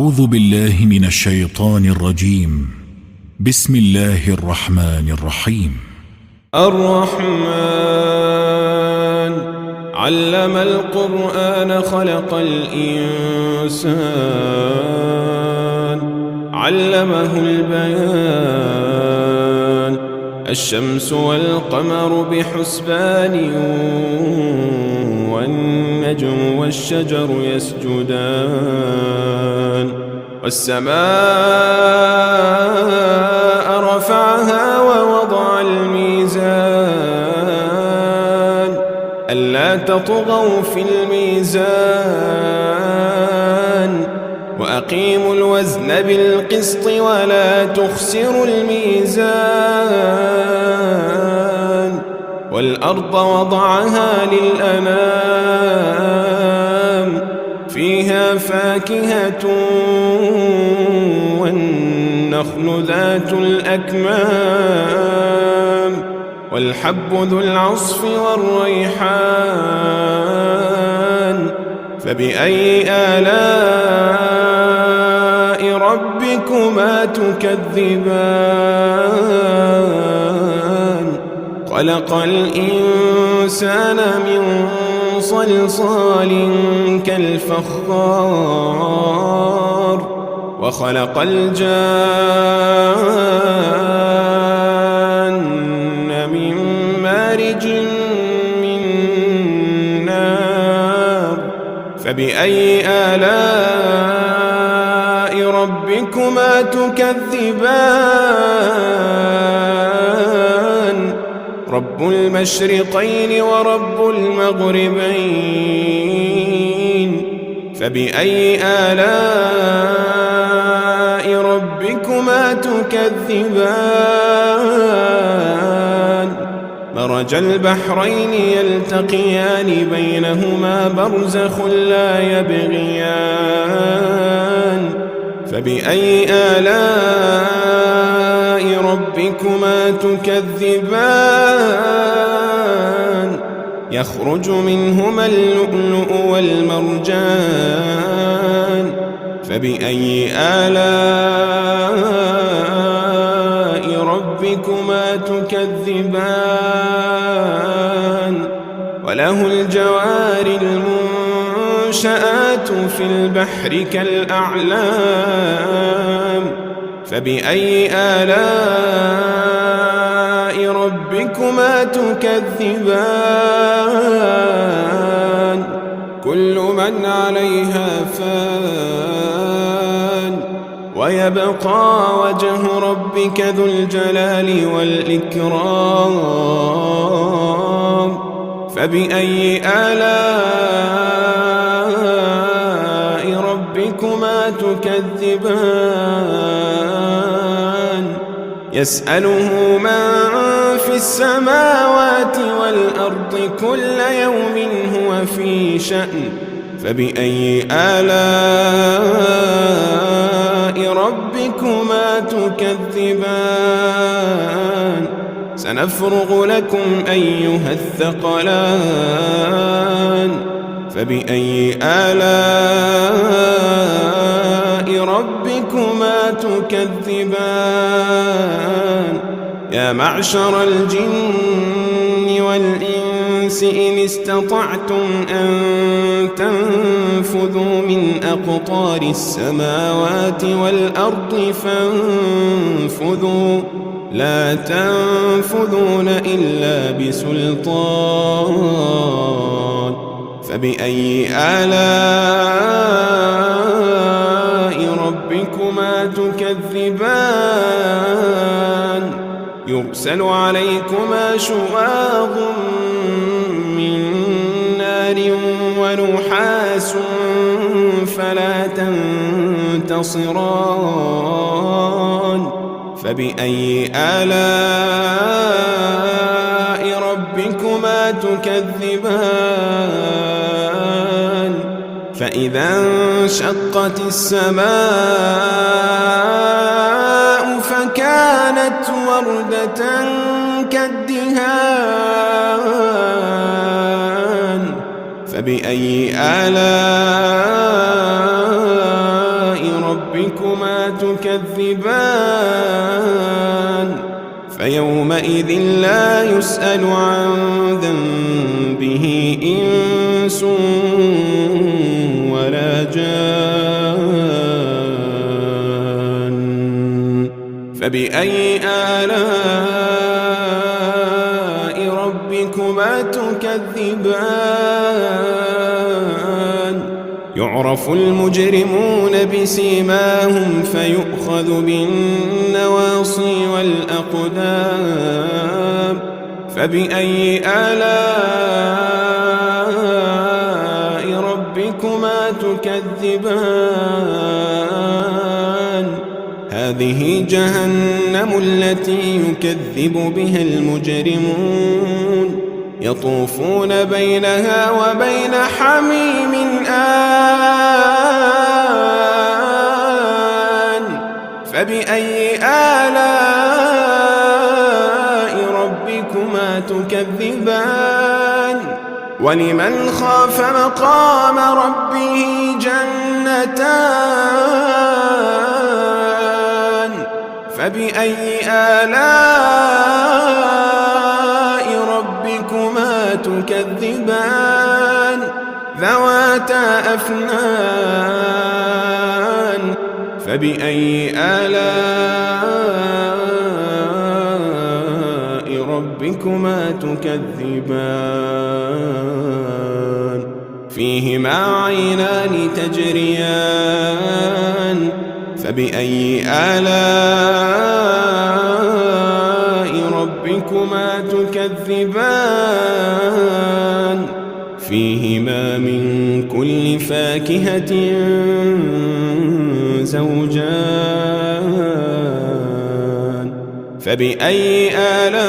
أعوذ بالله من الشيطان الرجيم. بسم الله الرحمن الرحيم. الرحمن علم القرآن خلق الإنسان علمه البيان الشمس والقمر بحسبان والنجم والشجر يسجدان والسماء رفعها ووضع الميزان ألا تطغوا في الميزان وأقيموا الوزن بالقسط ولا تخسروا الميزان والأرض وضعها للأنام فيها فاكهة والنخل ذات الأكمام والحب ذو العصف والريحان فبأي آلاء ربكما تكذبان خلق الإنسان من صلصال كالفخار وخلق الجان من مارج من نار فبأي آلاء ربكما تكذبان رب المشرقين ورب المغربين فبأي آلاء ربكما تكذبان مرج البحرين يلتقيان بينهما برزخ لا يبغيان فبأي آلاء ربكما تكذبان يخرج منهما اللؤلؤ والمرجان فبأي آلاء ربكما تكذبان وله الجوار المنشآت في البحر كالأعلام فبأي آلاء ربكما تكذبان كل من عليها فان ويبقى وجه ربك ذو الجلال والإكرام فبأي آلاء ربكما تكذبان يسأله من في السماوات والأرض كل يوم هو في شأن فبأي آلاء ربكما تكذبان سنفرغ لكم أيها الثقلان فبأي آلاء ربكما تكذبان يا معشر الجن والإنس إن استطعتم أن تنفذوا من أقطار السماوات والأرض فانفذوا لا تنفذون إلا بسلطان فبأي آلاء ربكما تكذبان يرسل عليكما شواظ من نار ونحاس فلا تنتصران فبأي آلاء ربكما تكذبان فإذا انشقت السماء فكانت وردة كالدهان فبأي آلاء ربكما تكذبان فيومئذ لا يسأل عن ذنبه إنس ولا جان فبأي آلاء ربكما تكذبان يعرف المجرمون بسيماهم فيؤخذ بالنواصي والأقدام فبأي آلاء ربكما تكذبان هذه جهنم التي يكذب بها المجرمون يطوفون بينها وبين حميم آن فبأي آلاء ربكما تكذبان ولمن خاف مقام ربه جنتان فبأي آلاء ربكما تكذبان ذواتا أفنان فبأي آلاء ربكما تكذبان فيهما عينان تجريان فبأي آلاء ربكما تكذبان فيهما من كل فاكهة زوجان فبأي آلاء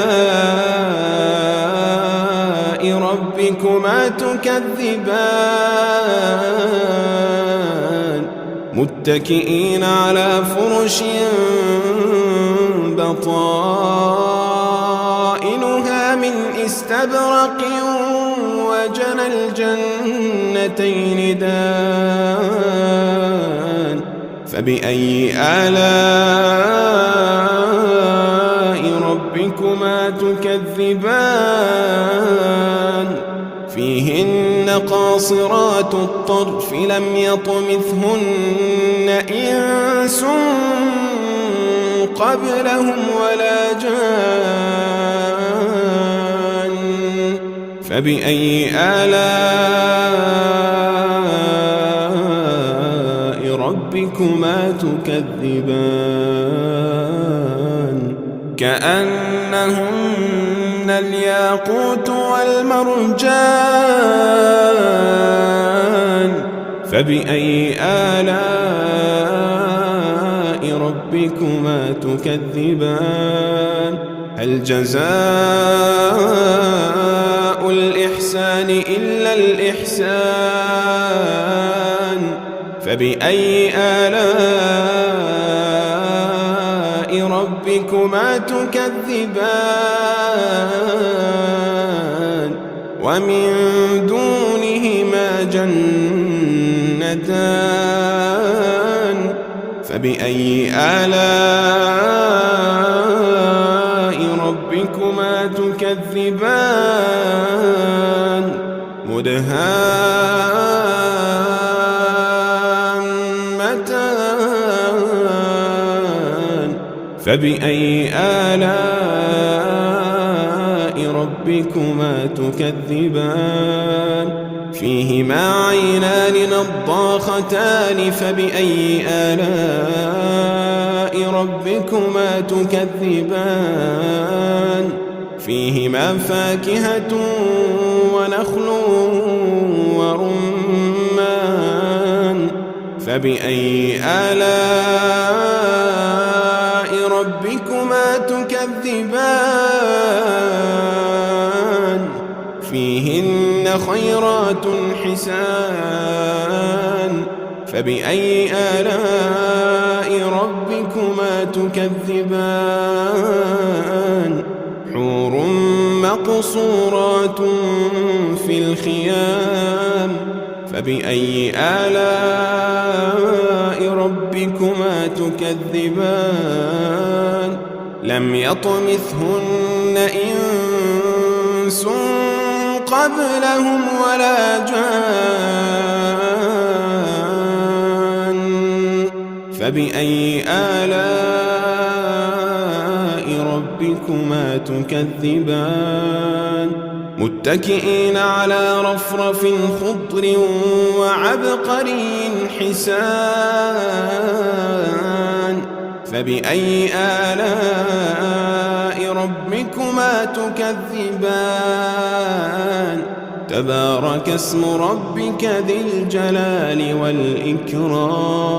ربكما تكذبان متكئين على فرش بطائنها من استبرق وجنى الجنتين دان فبأي آلاء ربكما تكذبان فيهن قاصرات الطرف لم يطمثهن إنس قبلهم ولا جان فبأي آلاء ربكما تكذبان كأنهن الياقوت والمرجان فبأي آلاء ربكما تكذبان هل جزاء الإحسان إلا الإحسان فبأي آلاء ربكما تكذبان ومن دونهما جنتان فبأي آلاء ربكما تكذبان مدهامتان فبأي آلاء ربكما تكذبان فيهما عينان نضاختان فبأي آلاء ربكما تكذبان فيهما فاكهة ونخل ورمان فبأي آلاء ربكما تكذبان فيهن خيرات حسان فبأي آلاء ربكما تكذبان حور مقصورات في الخيام فبأي آلاء ربكما تكذبان لم يطمثهن إنس قبلهم ولا جان فبأي آلاء ربكما تكذبان متكئين على رفرف خضر وعبقري حسان فبأي آلاء ربكما تكذبان تبارك اسم ربك ذي الجلال والإكرام